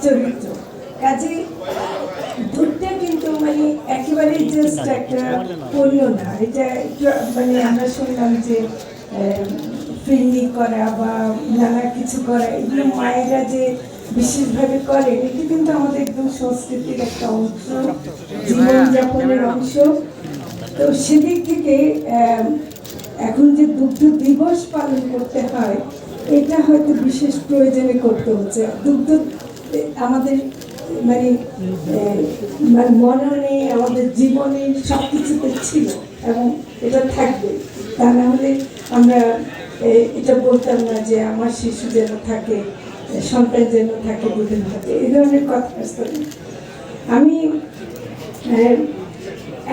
চরিত্র। কাজে দুধটা কিন্তু মানে একেবারে জাস্ট একটা পণ্য না, এটা একটু মানে আমরা শুনলাম যে ফিল্মি করা বা নানা কিছু করা, এগুলো মায়েরা যে বিশেষভাবে করেন, এটা কিন্তু আমাদের একদম সংস্কৃতির একটা অংশ, জীবনযাপনের অংশ। তো সেদিক থেকে এখন যে দুগ্ধ দিবস পালন করতে হয়, এটা হয়তো বিশেষ প্রয়োজনে করতে হচ্ছে। দুগ্ধ আমাদের মানে মননে, আমাদের জীবনে সব কিছুতে ছিল এবং এটা থাকবে। তা না হলে আমরা এটা বলতাম না যে আমার শিশু যেন থাকে, সন্তান যেন থাকে, দুদিন থাকে, এই ধরনের কথা আসতো না। আমি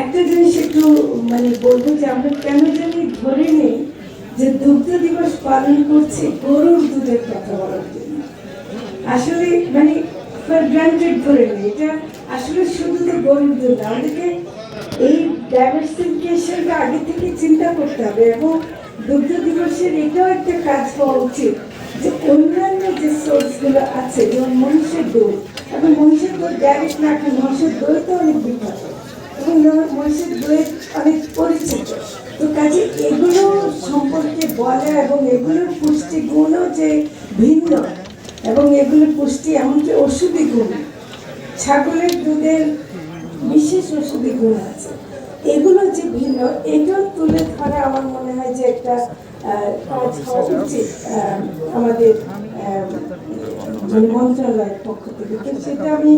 একটা জিনিস একটু মানে বলবো যে আমরা কেন জানি ধরে নেই যে দুগ্ধ দিবস পালন করছি গরুর দুধের কথা বলার জন্য। আসলে মানে গ্রান্টেড ধরে নেই, এটা আসলে শুধু তো গরুর দুধ। আমাদেরকে এই ডাইভার্সিফিকেশনটা আগে থেকে চিন্তা করতে হবে এবং দুগ্ধ দিবসের এটাও একটা কাজ হওয়া উচিত যে অন্যান্য যে সোর্সগুলো আছে, যেমন মহিষের দুধ, এবং মহিষের দুধ ডাইরেক্ট না খান, মহিষের দই তো অনেক বিখ্যাত এবং মহিষের দই অনেক পরিচিত। তো কাজে এগুলো সম্পর্কে বলা এবং এগুলোর পুষ্টিগুণও যে ভিন্ন এবং এগুলোর পুষ্টি এমনকি ওষুধি গুণ, ছাগলের দুধের বিশেষ ওষুধি গুণ আছে, এগুলো যে ভিন্ন, এটাও তুলে ধরা আমার মনে হয় যে একটা কাজ হওয়া উচিত আমাদের মানে মন্ত্রণালয়ের পক্ষ থেকে। তো সেটা আমি